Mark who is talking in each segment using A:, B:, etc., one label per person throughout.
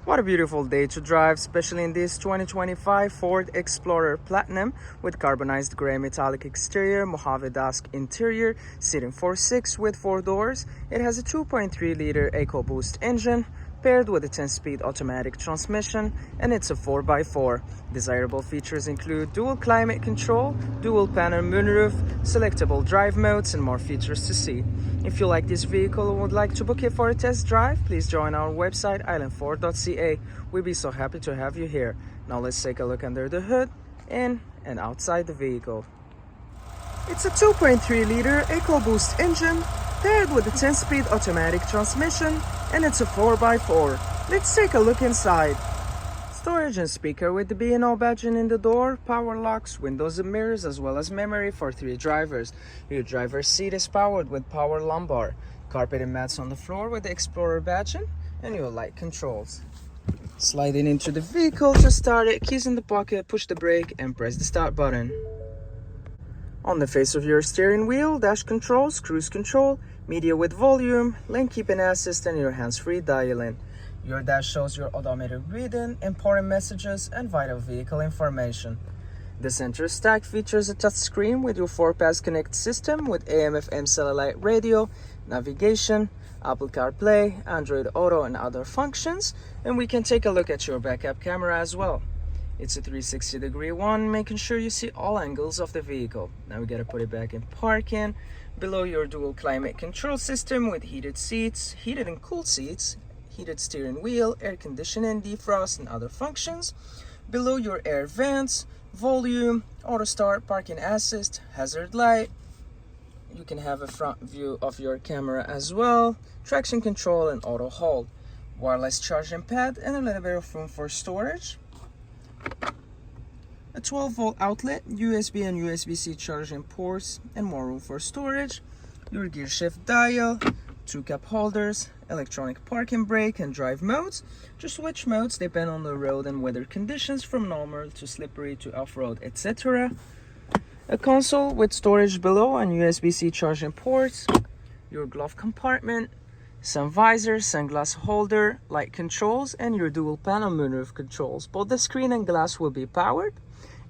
A: What a beautiful day to drive, especially in this 2025 Ford Explorer Platinum with carbonized gray metallic exterior, Mojave dusk interior, seating 4-6 with 4 doors. It has a 2.3-liter EcoBoost engine paired with a 10-speed automatic transmission, and it's a 4x4. Desirable features include dual climate control, dual panel moonroof, selectable drive modes, and more features to see. If you like this vehicle and would like to book it for a test drive, please join our website islandford.ca. We'd be so happy to have you here. Now let's take a look under the hood, in and outside the vehicle. It's a 2.3-liter EcoBoost engine paired with a 10-speed automatic transmission, and it's a 4x4. Let's take a look inside. Storage and speaker with the B&O badging in the door, power locks, windows and mirrors, as well as memory for 3 drivers. Your driver's seat is powered with power lumbar. Carpet and mats on the floor with the Explorer badging, and your light controls. Sliding into the vehicle to start it, keys in the pocket, push the brake and press the start button. On the face of your steering wheel, dash controls, cruise control, media with volume, lane keeping assist, and your hands-free dialing. Your dash shows your odometer reading, important messages, and vital vehicle information. The center stack features a touchscreen with your 4-pass connect system with AM/FM satellite radio, navigation, Apple CarPlay, Android Auto, and other functions. And we can take a look at your backup camera as well. It's a 360-degree one, making sure you see all angles of the vehicle. Now we gotta put it back in parking. Below your dual climate control system with heated seats, heated and cooled seats, heated steering wheel, air conditioning, defrost, and other functions. Below your air vents, volume, auto start, parking assist, hazard light. You can have a front view of your camera as well, traction control and auto hold, wireless charging pad, and a little bit of room for storage. A 12-volt outlet, USB and USB-C charging ports, and more room for storage. Your gear shift dial, 2 cup holders, electronic parking brake and drive modes. To switch modes depend on the road and weather conditions, from normal to slippery to off-road, etc. A console with storage below and USB-C charging ports. Your glove compartment, sun visor, sunglass holder, light controls, and your dual panel moonroof controls. Both the screen and glass will be powered,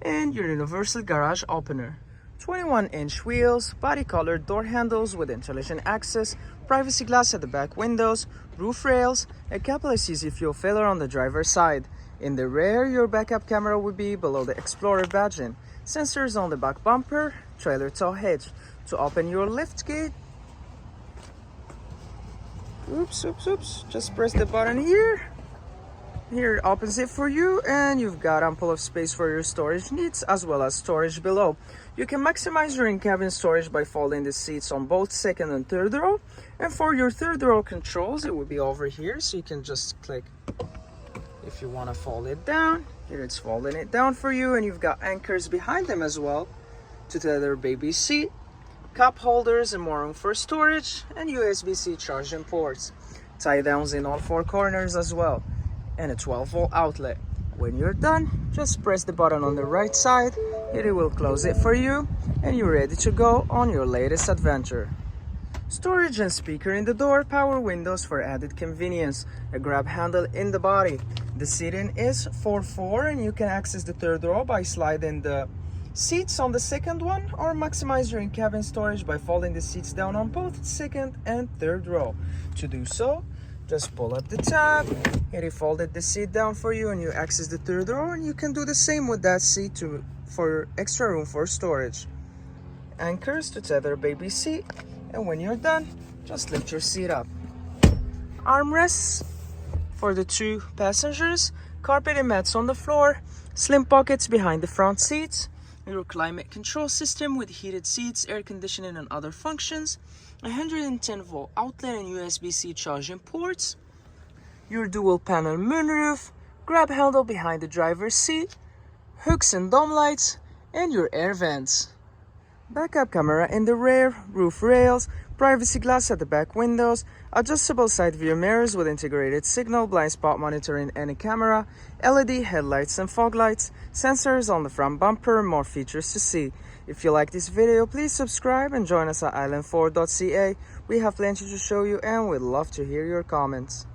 A: and your universal garage opener. 21-inch wheels, body colored door handles with intelligent access, privacy glass at the back windows, roof rails, a capillary easy fuel filler on the driver's side. In the rear, your backup camera will be below the Explorer badging. Sensors on the back bumper, trailer tow hitch. To open your lift gate, oops, just press the button here. Here it opens it for you, and you've got ample of space for your storage needs as well as storage below. You can maximize your in-cabin storage by folding the seats on both second and third row. And for your third row controls, it will be over here, so you can just click if you want to fold it down. Here it's folding it down for you, and you've got anchors behind them as well to tether baby seat, cup holders, and more room for storage, and USB-C charging ports. Tie downs in all 4 corners as well, and a 12-volt outlet. When you're done, just press the button on the right side. It will close it for you, and you're ready to go on your latest adventure. Storage and speaker in the door, power windows for added convenience, a grab handle in the body. The seating is 4-4, and you can access the third row by sliding the seats on the second one, or maximize your in-cabin storage by folding the seats down on both second and third row. To do so, just pull up the tab. Here it folded the seat down for you, and you access the third row, and you can do the same with that seat for extra room for storage. Anchors to tether baby seat, and when you're done, just lift your seat up. Armrests for the 2 passengers, carpet and mats on the floor, slim pockets behind the front seats, your climate control system with heated seats, air conditioning, and other functions, 110-volt outlet and USB-C charging ports, your dual panel moonroof, grab handle behind the driver's seat, hooks and dome lights, and your air vents. Backup camera in the rear, roof rails, privacy glass at the back windows, adjustable side view mirrors with integrated signal, blind spot monitoring, and a camera, LED headlights and fog lights, sensors on the front bumper, more features to see. If you like this video, please subscribe and join us at islandford.ca. We have plenty to show you, and we'd love to hear your comments.